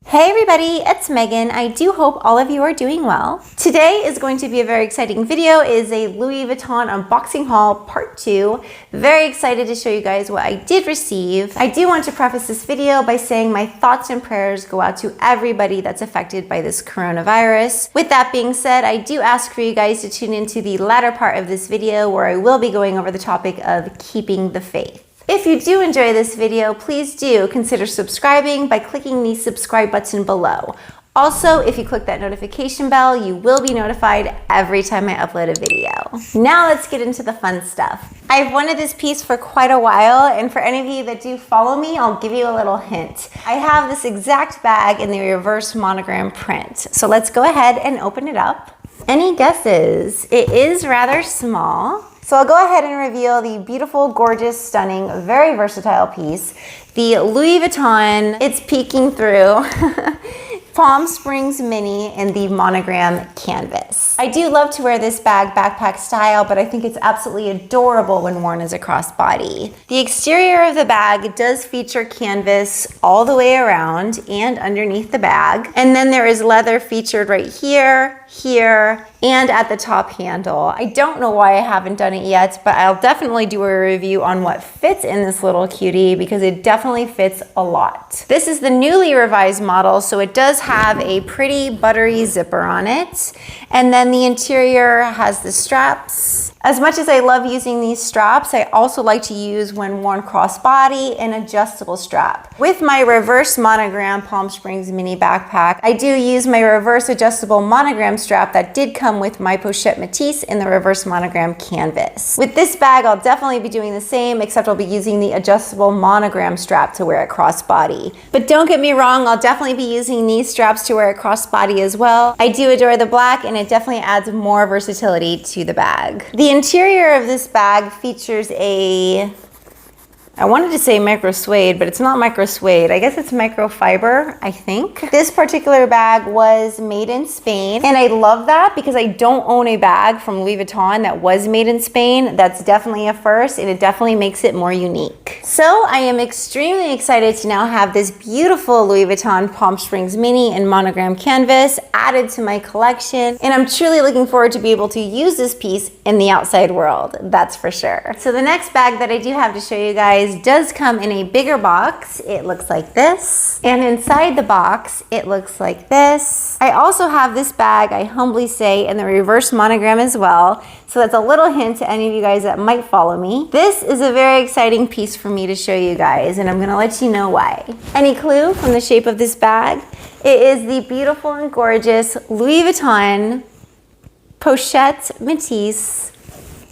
Hey everybody, it's Megan. I do hope all of you are doing well. Today is going to be a very exciting video. It is a Louis Vuitton unboxing haul part 2. Very excited to show you guys what I did receive. I do want to preface this video by saying my thoughts and prayers go out to everybody that's affected by this coronavirus. With that being said, I do ask for you guys to tune into the latter part of this video where I will be going over the topic of keeping the faith. If you do enjoy this video, please do consider subscribing by clicking the subscribe button below. Also, if you click that notification bell, you will be notified every time I upload a video. Now let's get into the fun stuff. I've wanted this piece for quite a while, and for any of you that do follow me, I'll give you a little hint. I have this exact bag in the reverse monogram print. So let's go ahead and open it up. Any guesses? It is rather small. So I'll go ahead and reveal the beautiful, gorgeous, stunning, very versatile piece. The Louis Vuitton, it's peeking through. Palm Springs Mini in the monogram canvas. I do love to wear this bag backpack style, but I think it's absolutely adorable when worn as a crossbody. The exterior of the bag does feature canvas all the way around and underneath the bag. And then there is leather featured right here, here, and at the top handle. I don't know why I haven't done it yet, but I'll definitely do a review on what fits in this little cutie because it definitely fits a lot. This is the newly revised model, so it does have a pretty buttery zipper on it. And then the interior has the straps. As much as I love using these straps, I also like to use, when worn crossbody, an adjustable strap. With my reverse monogram Palm Springs Mini backpack, I do use my reverse adjustable monogram strap that did come with my Pochette Metis in the reverse monogram canvas. With this bag, I'll definitely be doing the same, except I'll be using the adjustable monogram strap to wear it crossbody. But don't get me wrong, I'll definitely be using these straps to wear it crossbody as well. I do adore the black, and it definitely adds more versatility to the bag. The interior of this bag features I wanted to say micro suede, but it's not micro suede. I guess it's microfiber, I think. This particular bag was made in Spain, and I love that because I don't own a bag from Louis Vuitton that was made in Spain. That's definitely a first, and it definitely makes it more unique. So I am extremely excited to now have this beautiful Louis Vuitton Palm Springs Mini and monogram canvas added to my collection, and I'm truly looking forward to be able to use this piece in the outside world, that's for sure. So the next bag that I do have to show you guys does come in a bigger box. It looks like this, and inside the box it looks like this. I also have this bag, I humbly say, in the reverse monogram as well, so that's a little hint to any of you guys that might follow me. This is a very exciting piece for me to show you guys, and I'm gonna let you know why. Any clue from the shape of this bag? It is the beautiful and gorgeous Louis Vuitton Pochette Metis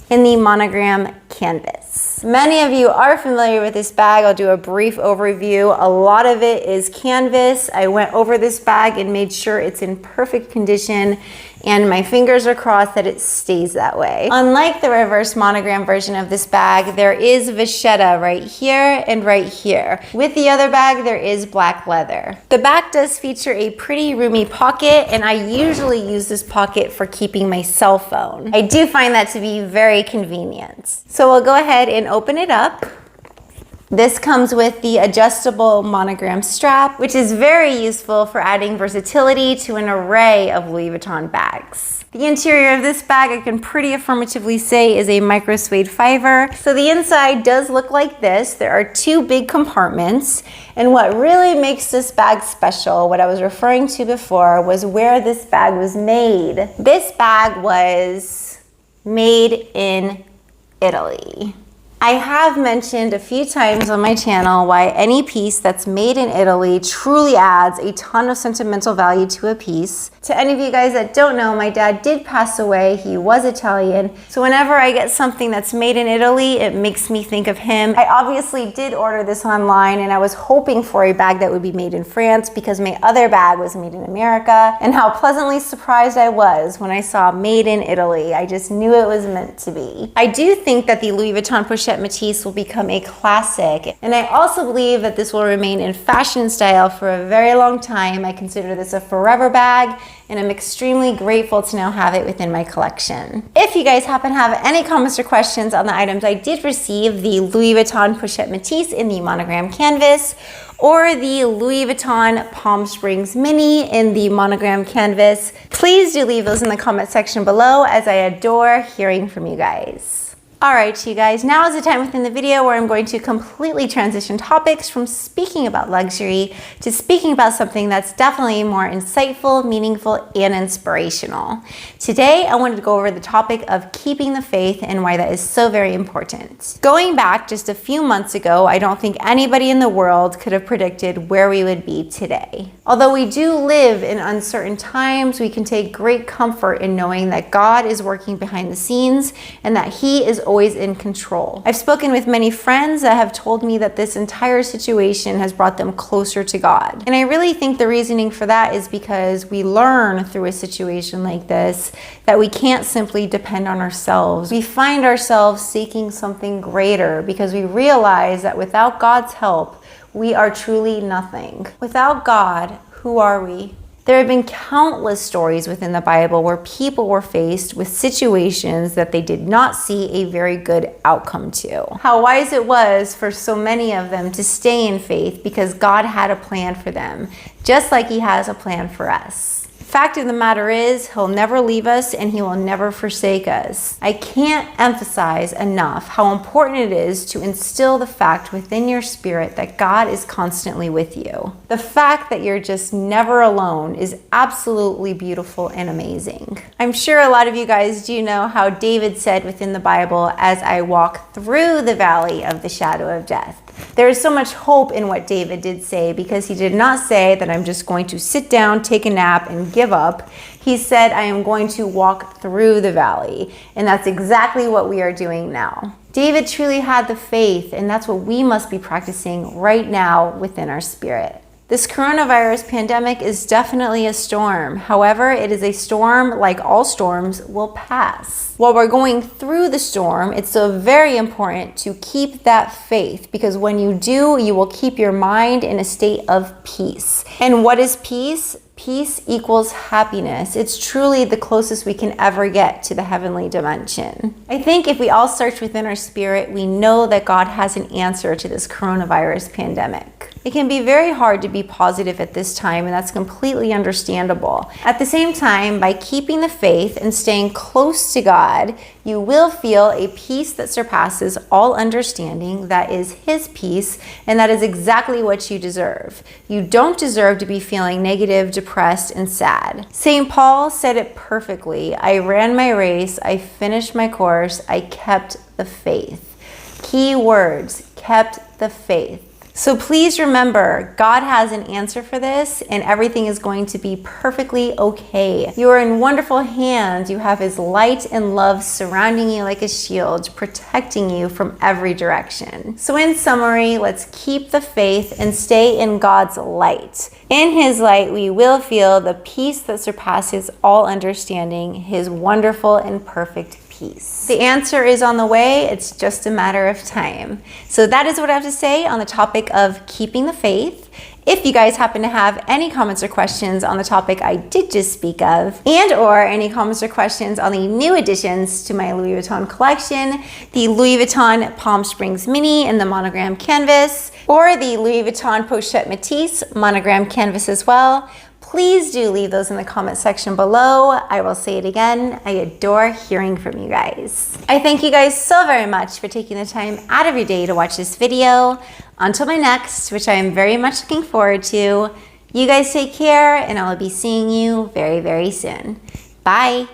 in the monogram canvas. Many of you are familiar with this bag. I'll do a brief overview. A lot of it is canvas. I went over this bag and made sure it's in perfect condition, and my fingers are crossed that it stays that way. Unlike the reverse monogram version of this bag, there is vachetta right here and right here. With the other bag, there is black leather. The back does feature a pretty roomy pocket, and I usually use this pocket for keeping my cell phone. I do find that to be very convenient. So we'll go ahead and open it up. This comes with the adjustable monogram strap, which is very useful for adding versatility to an array of Louis Vuitton bags. The interior of this bag, I can pretty affirmatively say, is a micro suede fiber. So the inside does look like this. There are 2 big compartments, and what really makes this bag special, what I was referring to before, was where this bag was made. This bag was made in Italy. I have mentioned a few times on my channel why any piece that's made in Italy truly adds a ton of sentimental value to a piece. To any of you guys that don't know, my dad did pass away. He was Italian. So whenever I get something that's made in Italy, it makes me think of him. I obviously did order this online, and I was hoping for a bag that would be made in France because my other bag was made in America. And how pleasantly surprised I was when I saw made in Italy. I just knew it was meant to be. I do think that the Louis Vuitton Pochette Metis will become a classic, and I also believe that this will remain in fashion style for a very long time. I consider this a forever bag, and I'm extremely grateful to now have it within my collection. If you guys happen to have any comments or questions on the items I did receive, the Louis Vuitton Pochette Metis in the Monogram canvas, or the Louis Vuitton Palm Springs Mini in the Monogram canvas, please do leave those in the comment section below, as I adore hearing from you guys. Alright, you guys, now is the time within the video where I'm going to completely transition topics from speaking about luxury to speaking about something that's definitely more insightful, meaningful, and inspirational. Today, I wanted to go over the topic of keeping the faith and why that is so very important. Going back just a few months ago, I don't think anybody in the world could have predicted where we would be today. Although we do live in uncertain times, we can take great comfort in knowing that God is working behind the scenes and that He is always in control. I've spoken with many friends that have told me that this entire situation has brought them closer to God. And I really think the reasoning for that is because we learn through a situation like this that we can't simply depend on ourselves. We find ourselves seeking something greater because we realize that without God's help, we are truly nothing. Without God, who are we? There have been countless stories within the Bible where people were faced with situations that they did not see a very good outcome to. How wise it was for so many of them to stay in faith because God had a plan for them, just like He has a plan for us. Fact of the matter is, He'll never leave us and He will never forsake us. I can't emphasize enough how important it is to instill the fact within your spirit that God is constantly with you. The fact that you're just never alone is absolutely beautiful and amazing. I'm sure a lot of you guys do know how David said within the Bible, "As I walk through the valley of the shadow of death." There is so much hope in what David did say, because he did not say that I'm just going to sit down, take a nap, and give up. He said, I am going to walk through the valley. And that's exactly what we are doing now. David truly had the faith, and that's what we must be practicing right now within our spirit. This coronavirus pandemic is definitely a storm. However, it is a storm like all storms will pass. While we're going through the storm, it's so very important to keep that faith, because when you do, you will keep your mind in a state of peace. And what is peace? Peace equals happiness. It's truly the closest we can ever get to the heavenly dimension. I think if we all search within our spirit, we know that God has an answer to this coronavirus pandemic. It can be very hard to be positive at this time, and that's completely understandable. At the same time, by keeping the faith and staying close to God, you will feel a peace that surpasses all understanding. That is His peace, and that is exactly what you deserve. You don't deserve to be feeling negative, depressed, and sad. St. Paul said it perfectly. I ran my race, I finished my course, I kept the faith. Key words, kept the faith. So please remember, God has an answer for this, and everything is going to be perfectly okay. You are in wonderful hands. You have His light and love surrounding you like a shield, protecting you from every direction. So in summary, let's keep the faith and stay in God's light. In His light, we will feel the peace that surpasses all understanding, His wonderful and perfect peace. The answer is on the way. It's just a matter of time. So that is what I have to say on the topic of keeping the faith. If you guys happen to have any comments or questions on the topic I did just speak of, and or any comments or questions on the new additions to my Louis Vuitton collection, the Louis Vuitton Palm Springs Mini in the Monogram canvas, or the Louis Vuitton Pochette Metis Monogram canvas as well, please do leave those in the comment section below. I will say it again, I adore hearing from you guys. I thank you guys so very much for taking the time out of your day to watch this video. Until my next, which I am very much looking forward to, you guys take care, and I'll be seeing you very, very soon. Bye.